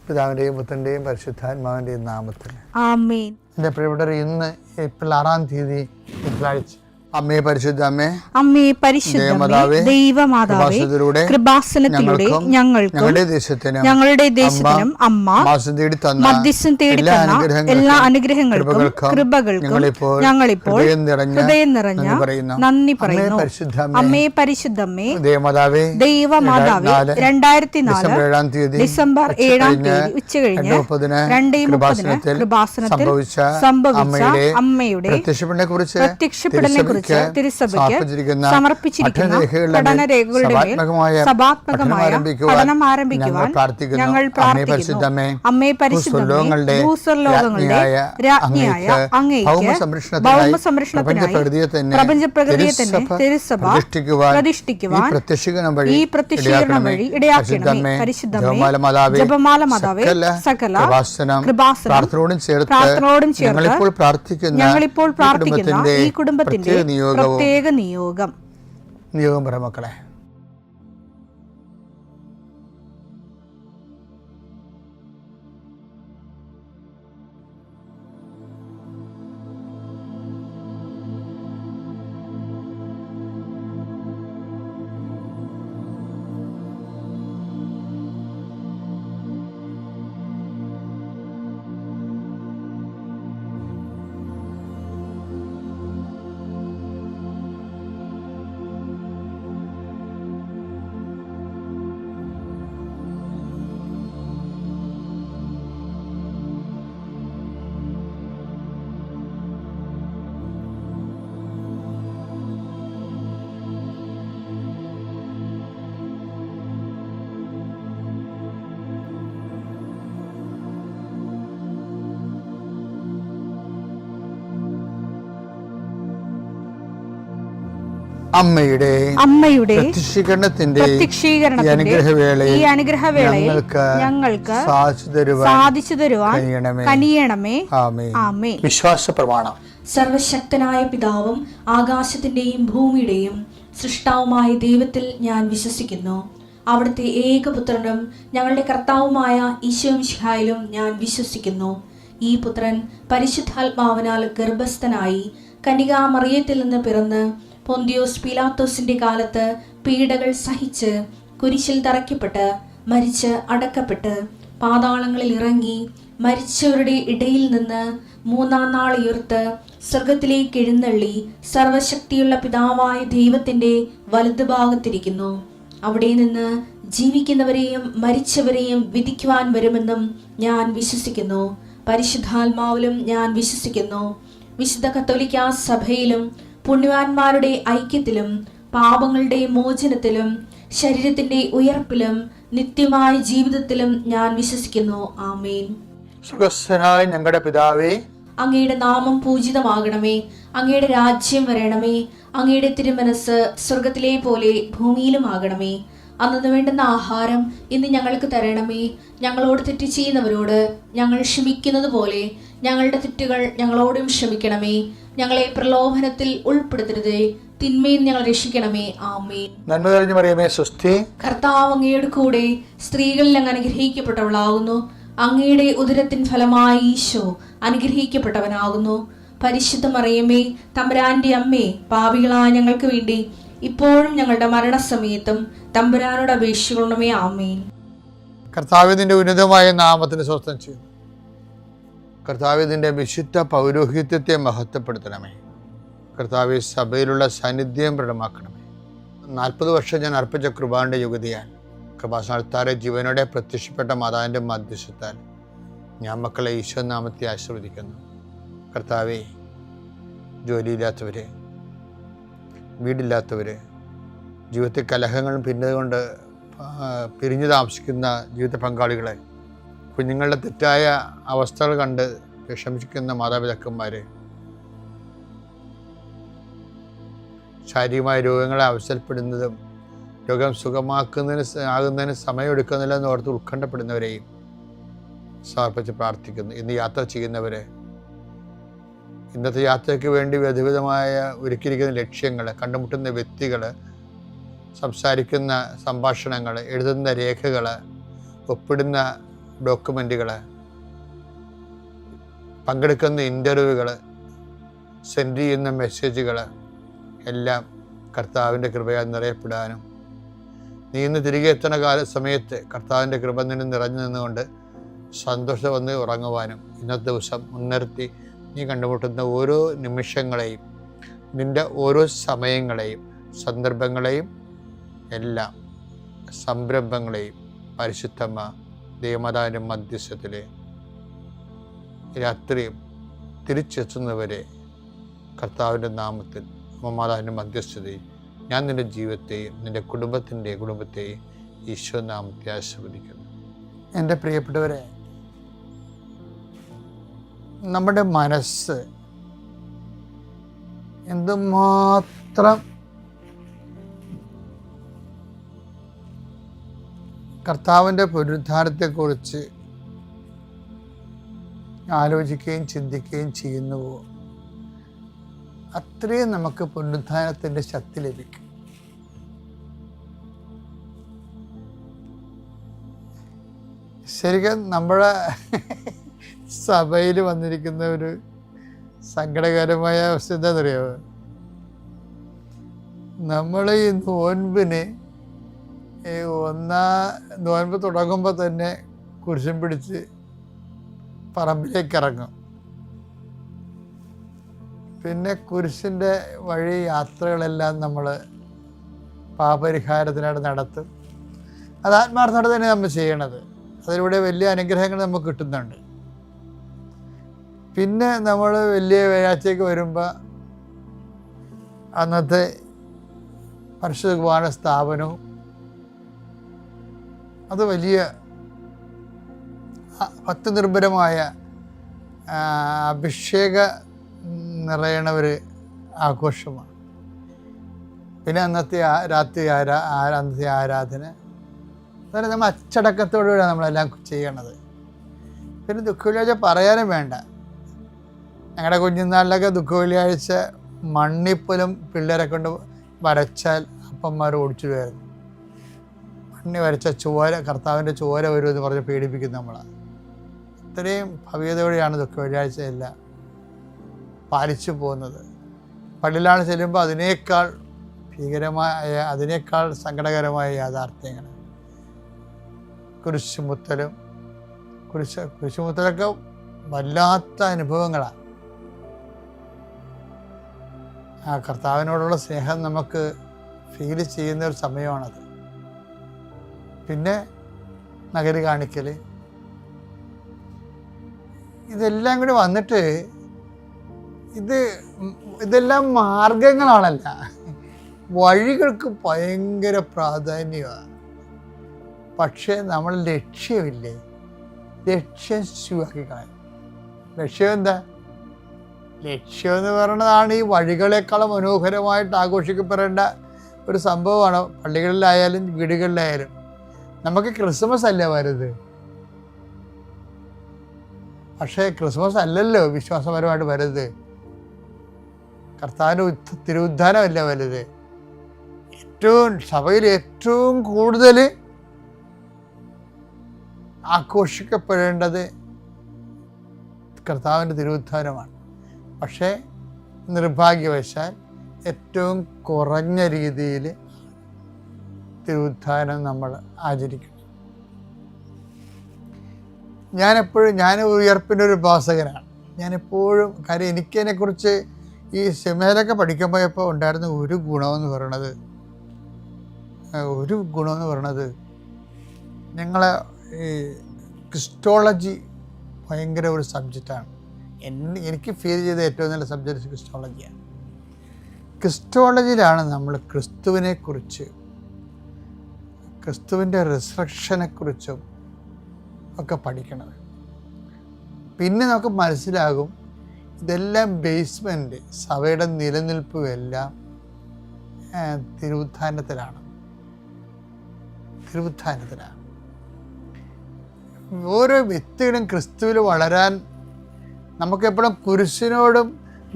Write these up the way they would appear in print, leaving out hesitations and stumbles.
പിതാവിൻ്റെയും പുത്രൻ്റെയും പരിശുദ്ധാത്മാവിൻ്റെയും നാമത്തിൽ ആമേൻ. എൻ്റെ പ്രിയപ്പെട്ടവർ, ഇന്ന് ഏപ്രിൽ 6 തിങ്കളാഴ്ച. അമ്മേ പരിശുദ്ധ അമ്മേ, അമ്മേ പരിശുദ്ധമേ, ദൈവമാതാവേ, കൃപാസനത്തിലൂടെ ഞങ്ങളുടെ ദേശത്തിനും അമ്മ മധ്യസ്ഥം തേടി തന്ന എല്ലാ അനുഗ്രഹങ്ങൾക്കും കൃപകൾക്കും ഞങ്ങളിപ്പോൾ ഹൃദയം നിറഞ്ഞ നന്ദി പറയുന്നു. അമ്മേ പരിശുദ്ധമേ, ദൈവമാതാവേ, 2004 ഡിസംബർ 7 ഉച്ചകഴിഞ്ഞ് 2:30 കൃപാസനത്തിൽ സംഭവിച്ച അമ്മയുടെ പ്രത്യക്ഷപ്പെടലിനെ കുറിച്ച് തിരുസഭയ്ക്ക് സമർപ്പിച്ചിരിക്കുന്ന പഠനരേഖകളുടെ മേൽ സഭാത്മകമായ പഠനം ആരംഭിക്കുവാൻ ഞങ്ങൾ പ്രാർത്ഥിക്കുന്നു. അമ്മേ പരിശുദ്ധമേ, ഭൂസ്വർലോകങ്ങളുടെ രാജ്ഞിയായ അങ്ങേയ്ക്ക് ഭൗമസംരക്ഷണത്തിനായി പ്രപഞ്ചപ്രകൃതിയെ തന്നെ തിരുസഭ പ്രതിഷ്ഠിക്കുവാൻ ഈ പ്രത്യക്ഷീകരണം വഴി ഇടയാക്കണമേ. പരിശുദ്ധമേ, ജപമാല മാതാവേ, സകല കൃപാസനം പ്രാർത്ഥനയോടും ചേർത്ത് ഞങ്ങളിപ്പോൾ പ്രാർത്ഥിക്കുന്ന ഈ കുടുംബത്തിന്റെ പ്രത്യേക നിയോഗം പറ മക്കളെ. അമ്മയുടെ പ്രത്യക്ഷീകരണത്തിന്റെ ഈ അനുഗ്രഹവേളയിൽ ഞങ്ങൾക്ക് സാധിച്ചു തരുവാൻ കനിയണമേ. ആമേൻ. വിശ്വാസ പ്രമാണം. സർവശക്തനായ പിതാവും ആകാശത്തിന്റെയും ഭൂമിയുടെയും സൃഷ്ടാവുമായ ദൈവത്തിൽ ഞാൻ വിശ്വസിക്കുന്നു. അവിടുത്തെ ഏകപുത്രനും ഞങ്ങളുടെ കർത്താവുമായ ഈശോമിശിഹായിലും ഞാൻ വിശ്വസിക്കുന്നു. ഈ പുത്രൻ പരിശുദ്ധാത്മാവിനാൽ ഗർഭസ്ഥനായി കന്യകാമറിയത്തിൽ നിന്ന് പിറന്ന് പൊന്തിയോസ് പീലാത്തോസിന്റെ കാലത്ത് പീഡകൾ സഹിച്ച് കുരിശിൽ തറയ്ക്കപ്പെട്ട് മരിച്ച് അടക്കപ്പെട്ട് പാതാളങ്ങളിൽ ഇറങ്ങി മരിച്ചവരുടെ ഇടയിൽ നിന്ന് 3-ാം നാൾ ഉയർത്ത് സ്വർഗത്തിലേക്ക് എഴുന്നള്ളി സർവശക്തിയുള്ള പിതാവായ ദൈവത്തിന്റെ വലതുഭാഗത്തിരിക്കുന്നു. അവിടെ നിന്ന് ജീവിക്കുന്നവരെയും മരിച്ചവരെയും വിധിക്കുവാൻ വരുമെന്നും ഞാൻ വിശ്വസിക്കുന്നു. പരിശുദ്ധാത്മാവിലും ഞാൻ വിശ്വസിക്കുന്നു. വിശുദ്ധ കത്തോലിക്കാ സഭയിലും പുണ്യവാന്മാരുടെ ഐക്യത്തിലും പാപങ്ങളുടെ മോചനത്തിലും ശരീരത്തിന്റെ ഉയർപ്പിലും നിത്യമായ ജീവിതത്തിലും ഞാൻ വിശ്വസിക്കുന്നു. ആമേൻ. സ്വർഗ്ഗസ്ഥനായ ഞങ്ങളുടെ പിതാവേ, അങ്ങയുടെ നാമം പൂജിതമാകണമേ. അങ്ങയുടെ രാജ്യം വരണമേ. അങ്ങയുടെ തിരുമനസ് സ്വർഗത്തിലെ പോലെ ഭൂമിയിലും ആകണമേ. അന്നു വേണ്ടുന്ന ആഹാരം ഇന്ന് ഞങ്ങൾക്ക് തരണമേ. ഞങ്ങളോട് തെറ്റ് ചെയ്യുന്നവരോട് ഞങ്ങൾ ക്ഷമിക്കുന്നത് പോലെ ഞങ്ങളുടെ തെറ്റുകൾ ഞങ്ങളോടും ക്ഷമിക്കണമേ. ഞങ്ങളെ പ്രലോഭനത്തിൽ ഉൾപ്പെടുത്തരുതേ, തിന്മയിൽ ഞങ്ങൾ രക്ഷിക്കണമേ. ആമേൻ. നന്മ നിറഞ്ഞ മറിയമേ, സ്വസ്തി. കർത്താവ് അങ്ങയുടെ കൂടെ സ്ത്രീകളിൽ അങ്ങ് അനുഗ്രഹിക്കപ്പെട്ടവളാകുന്നു. അങ്ങയുടെ ഉദരത്തിൻ ഫലമായി ഈശോ അനുഗ്രഹിക്കപ്പെട്ടവനാകുന്നു. പരിശുദ്ധ മറിയമേ, തമ്പുരാന്റെ അമ്മേ, പാപികളായ ഞങ്ങൾക്ക് വേണ്ടി ഇപ്പോഴും ഞങ്ങളുടെ മരണസമയത്തും തമ്പുരാനോട് അപേക്ഷിക്കണമേ. ആമേൻ. കർത്താവിന്റെ ഉന്നതമായ നാമത്തിന് സ്വസ്ഥം ചെയ്യുന്നു. കർത്താവിന്റെ വിശുദ്ധ പൗരോഹിത്യത്തെ മഹത്വപ്പെടുത്തണമേ. കർത്താവ് സഭയിലുള്ള സാന്നിധ്യം പ്രകടമാക്കണമേ. 40 വർഷം ഞാൻ അർപ്പിച്ച കൃപാന്റെ യുഗതിയാൽ കൃപാസനത്താറെ ജീവനോടെ പ്രത്യക്ഷപ്പെട്ട മാതാവിൻ്റെ മധ്യസ്ഥത്താൽ ഞാൻ മക്കളെ ഈശോ നാമത്തെ ആശീർവദിക്കുന്നു. കർത്താവെ, ജോലിയില്ലാത്തവര്, വീടില്ലാത്തവര്, ജീവിതത്തിൽ കലഹങ്ങളും ഭിന്നതകൊണ്ട് പിരിഞ്ഞു താമസിക്കുന്ന ജീവിത പങ്കാളികളെ, കുഞ്ഞുങ്ങളുടെ തെറ്റായ അവസ്ഥകൾ കണ്ട് വിഷമിക്കുന്ന മാതാപിതാക്കന്മാരെ, ശാരീരികമായ രോഗങ്ങളെ അവസരപ്പെടുന്നതും രോഗം ആകുന്നതിന് സമയമെടുക്കുന്നില്ല എന്ന് ഓർത്ത് ഉത്കണ്ഠപ്പെടുന്നവരെയും സമർപ്പിച്ച് പ്രാർത്ഥിക്കുന്നു. ഇന്ന് യാത്ര ചെയ്യുന്നവരെ, ഇന്നത്തെ യാത്രയ്ക്ക് വേണ്ടി വിവിധമായ ഒരുക്കിയിരിക്കുന്ന ലക്ഷ്യങ്ങൾ, കണ്ടുമുട്ടുന്ന വ്യക്തികൾ, സംസാരിക്കുന്ന സംഭാഷണങ്ങൾ, എഴുതുന്ന രേഖകൾ, ഒപ്പിടുന്ന ഡോക്യുമെൻറ്റുകൾ, പങ്കെടുക്കുന്ന ഇൻ്റർവ്യൂകൾ, സെൻഡ് ചെയ്യുന്ന മെസ്സേജുകൾ എല്ലാം കർത്താവിൻ്റെ കൃപയാൽ നിറയപ്പെടാനും, നീ ഇന്ന് തിരികെ എത്തുന്ന സമയത്ത് കർത്താവിൻ്റെ കൃപ നിന്നെ നിറഞ്ഞു നിന്നുകൊണ്ട് സന്തോഷം വന്ന് ഉറങ്ങുവാനും, ഇന്നത്തെ ദിവസം മുൻനിർത്തി നീ കണ്ടുമുട്ടുന്ന ഓരോ നിമിഷങ്ങളെയും, നിൻ്റെ ഓരോ സമയങ്ങളെയും, സന്ദർഭങ്ങളെയും, എല്ലാം സംരംഭങ്ങളെയും പരിശുദ്ധമ്മ ദൈവമാതാവിൻ്റെ മധ്യസ്ഥത്തിൽ രാത്രിയും തിരിച്ചെത്തുന്നവരെ കർത്താവിൻ്റെ നാമത്തിൽ മാതാവിൻ്റെ മധ്യസ്ഥതയിൽ ഞാൻ നിൻ്റെ ജീവിതത്തെയും നിൻ്റെ കുടുംബത്തെയും ഈശോ നാമത്തെ ആശീർവദിക്കുന്നു. എൻ്റെ പ്രിയപ്പെട്ടവരെ, നമ്മുടെ മനസ്സ് എന്തുമാത്രം കർത്താവിൻ്റെ പുനരുദ്ധാനത്തെക്കുറിച്ച് ആലോചിക്കുകയും ചിന്തിക്കുകയും ചെയ്യുന്നുവോ അത്രയും നമുക്ക് പുനരുദ്ധാനത്തിൻ്റെ ശക്തി ലഭിക്കും. ശരിക്കും നമ്മുടെ സഭയിൽ വന്നിരിക്കുന്ന ഒരു സങ്കടകരമായ അവസ്ഥ എന്താണെന്നറിയാമോ? നമ്മൾ ഈ നോൻപിന് നോൻപ് തുടങ്ങുമ്പോൾ തന്നെ കുരിശും പിടിച്ച് പറമ്പിലേക്ക് ഇറങ്ങും. പിന്നെ കുരിശിൻ്റെ വഴി യാത്രകളെല്ലാം നമ്മൾ പാപപരിഹാരത്തിനായിട്ട് നടത്തും. അത് ആത്മാർത്ഥത്തോടെ തന്നെ നമ്മൾ ചെയ്യണത്. അതിലൂടെ വലിയ അനുഗ്രഹങ്ങൾ നമുക്ക് കിട്ടുന്നുണ്ട്. പിന്നെ നമ്മൾ വലിയ വ്യാഴാഴ്ചയ്ക്ക് വരുമ്പോൾ അന്നത്തെ പരിശുദ്ധ കുർബാന സ്ഥാപനവും അത് വലിയ ഭക്തിനിർഭരമായ അഭിഷേക നിറയണ ഒരു ആഘോഷമാണ്. പിന്നെ അന്നത്തെ അന്നത്തെ ആരാധന അതായത് നമ്മൾ അച്ചടക്കത്തോടുകൂടിയാണ് നമ്മളെല്ലാം ചെയ്യണത്. പിന്നെ ദുഃഖവെള്ളിയാഴ്ച പറയാനും വേണ്ട. ഞങ്ങളുടെ കുഞ്ഞുനാളിലൊക്കെ ദുഃഖവെള്ളിയാഴ്ച മണ്ണിപ്പോലും പിള്ളേരെ കൊണ്ട് വരച്ചാൽ അപ്പന്മാർ ഓടിച്ചു വരുന്നു. മണ്ണി വരച്ച ചോര, കർത്താവിൻ്റെ ചോര വരുമെന്ന് പറഞ്ഞ് പേടിപ്പിക്കുന്നു നമ്മളാണ്. അത്രയും ഭവ്യതയോടെയാണ് ദുഃഖവെള്ളിയാഴ്ച എല്ലാം പാലിച്ചു പോകുന്നത്. പള്ളിയിലാണ് ചെല്ലുമ്പോൾ അതിനേക്കാൾ ഭീകരമായ, അതിനേക്കാൾ സങ്കടകരമായ യാഥാർത്ഥ്യങ്ങൾ. കുരിശുമുത്തലൊക്കെ വല്ലാത്ത അനുഭവങ്ങളാണ്. ആ കർത്താവിനോടുള്ള സ്നേഹം നമുക്ക് ഫീൽ ചെയ്യുന്ന ഒരു സമയമാണത്. പിന്നെ നഗരി കാണിക്കൽ, ഇതെല്ലാം കൂടി വന്നിട്ട് ഇതെല്ലാം മാർഗങ്ങളാണല്ല, വഴികൾക്ക് ഭയങ്കര പ്രാധാന്യമാണ്. പക്ഷേ നമ്മൾ ലക്ഷ്യമില്ലേ, ലക്ഷ്യം ശുവാക്കി കളയും. ലക്ഷ്യം എന്താ? ലക്ഷ്യം എന്ന് പറയുന്നതാണ് ഈ വഴികളെക്കാളും മനോഹരമായിട്ട് ആഘോഷിക്കപ്പെടേണ്ട ഒരു സംഭവമാണ്. പള്ളികളിലായാലും വീടുകളിലായാലും. നമുക്ക് ക്രിസ്മസ് അല്ലേ വരുത്, പക്ഷേ ക്രിസ്മസ് അല്ലല്ലോ വിശ്വാസപരമായിട്ട് വരുന്നത്. കർത്താവിൻ്റെ തിരുവുദ്ധാനമല്ല വലുത്. സഭയിൽ ഏറ്റവും കൂടുതൽ ആഘോഷിക്കപ്പെടേണ്ടത് കർത്താവിൻ്റെ തിരുവുദ്ധാനമാണ്. പക്ഷേ നിർഭാഗ്യവശാൽ ഏറ്റവും കുറഞ്ഞ രീതിയിൽ തിരുവുദ്ധാനം നമ്മൾ ആചരിക്കണം. ഞാൻ ഉയർപ്പിൻ്റെ ഒരു ഉപാസകനാണ്. ഞാനെപ്പോഴും കാര്യം എനിക്കതിനെക്കുറിച്ച് ഈ സെമിനാറിലൊക്കെ പഠിക്കാൻ പോയപ്പോൾ ഉണ്ടായിരുന്ന ഒരു ഗുണമെന്ന് പറയണത് ഞങ്ങളെ ഈ ക്രിസ്റ്റോളജി ഭയങ്കര ഒരു സബ്ജക്റ്റാണ്. എനിക്ക് ഫീൽ ചെയ്ത ഏറ്റവും നല്ല സബ്ജക്റ്റ് ക്രിസ്റ്റോളജിയാണ്. ക്രിസ്റ്റോളജിയിലാണ് നമ്മൾ ക്രിസ്തുവിനെക്കുറിച്ച്, ക്രിസ്തുവിൻ്റെ റിസറക്ഷനെക്കുറിച്ചും ഒക്കെ പഠിക്കണത്. പിന്നെ നമുക്ക് മനസ്സിലാകും ഇതെല്ലാം ബേസ്മെൻറ്റ്, സഭയുടെ നിലനിൽപ്പും എല്ലാം തിരുവുദ്ധാനത്തിലാണ്. ഓരോ വ്യക്തികളും ക്രിസ്തുവിൽ വളരാൻ നമുക്കെപ്പോഴും കുരിശിനോടും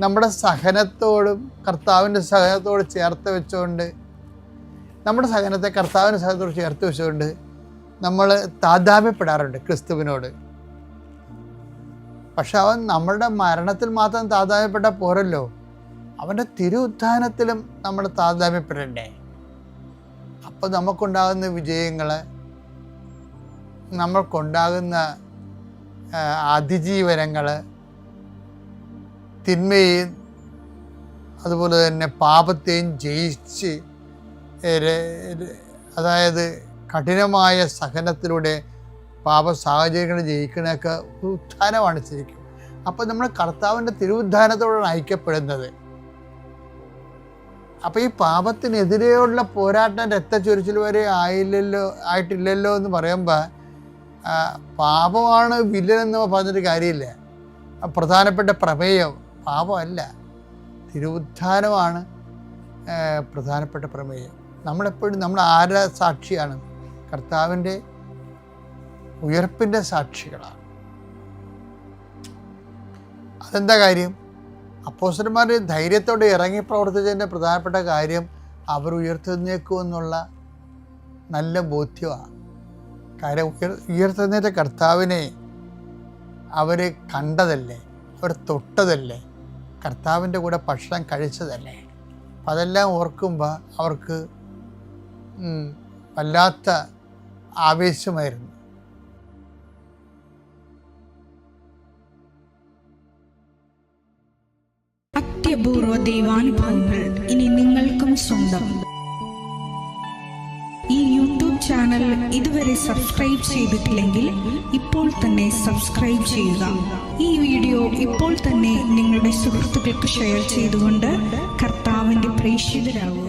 നമ്മുടെ സഹനത്തോടും കർത്താവിൻ്റെ സഹനത്തോട് ചേർത്ത് വെച്ചുകൊണ്ട്, നമ്മുടെ സഹനത്തെ കർത്താവിൻ്റെ സഹനത്തോട് ചേർത്ത് വെച്ചുകൊണ്ട് നമ്മൾ താതാമ്യപ്പെടാറുണ്ട് ക്രിസ്തുവിനോട്. പക്ഷെ അവൻ നമ്മളുടെ മരണത്തിൽ മാത്രം താതാമ്യപ്പെട്ട പോരല്ലോ, അവൻ്റെ തിരുഉത്ഥാനത്തിലും നമ്മൾ താതാമ്യപ്പെടണ്ടേ? അപ്പോൾ നമുക്കുണ്ടാകുന്ന വിജയങ്ങൾ, നമ്മൾക്കുണ്ടാകുന്ന അതിജീവനങ്ങൾ, തിന്മയെയും അതുപോലെ തന്നെ പാപത്തെയും ജയിച്ച്, അതായത് കഠിനമായ സഹനത്തിലൂടെ പാപ സാഹചര്യങ്ങൾ ജയിക്കണൊക്കെ ഉത്ഥാനമാണ് ശരിക്കും. അപ്പോൾ നമ്മൾ കർത്താവിൻ്റെ തിരുവുത്ഥാനത്തോടാണ് ഐക്യപ്പെടുന്നത്. അപ്പോൾ ഈ പാപത്തിനെതിരെയുള്ള പോരാട്ടം രക്തച്ചൊരിച്ചിൽ വരെ ആയിട്ടില്ലല്ലോ എന്ന് പറയുമ്പോൾ പാപമാണ് വില്ലനെന്ന് പറഞ്ഞിട്ട് കാര്യമില്ല. പ്രധാനപ്പെട്ട പ്രമേയം പാപമല്ല, തിരുവുത്ഥാനമാണ് പ്രധാനപ്പെട്ട പ്രമേയം. നമ്മളെപ്പോഴും നമ്മൾ ആരുടെ സാക്ഷിയാണ്? കർത്താവിൻ്റെ ഉയർപ്പിൻ്റെ സാക്ഷികളാണ്. അതെന്താ കാര്യം? അപ്പോസ്തലന്മാർ ധൈര്യത്തോടെ ഇറങ്ങി പ്രവർത്തിച്ചതിൻ്റെ പ്രധാനപ്പെട്ട കാര്യം അവർ ഉയർത്തെഴുന്നേക്കുമെന്നുള്ള നല്ല ബോധ്യമാണ്. കാര്യം ഉയർത്തെഴുന്നേറ്റ കർത്താവിനെ അവർ കണ്ടതല്ലേ, അവർ തൊട്ടതല്ലേ, കർത്താവിൻ്റെ കൂടെ ഭക്ഷണം കഴിച്ചതല്ലേ. അപ്പം അതെല്ലാം ഓർക്കുമ്പോൾ അവർക്ക് വല്ലാത്ത ആവേശമായിരുന്നു. അത്യപൂർവ ദൈവാനുഭവങ്ങൾ ഇനി നിങ്ങൾക്കും സ്വന്തം. ഈ യൂട്യൂബ് ചാനൽ ഇതുവരെ സബ്സ്ക്രൈബ് ചെയ്തിട്ടില്ലെങ്കിൽ ഇപ്പോൾ തന്നെ സബ്സ്ക്രൈബ് ചെയ്യുക. ഈ വീഡിയോ ഇപ്പോൾ തന്നെ നിങ്ങളുടെ സുഹൃത്തുക്കൾക്ക് ഷെയർ ചെയ്തുകൊണ്ട് കർത്താവിൻ്റെ പ്രേക്ഷിതരാകുക.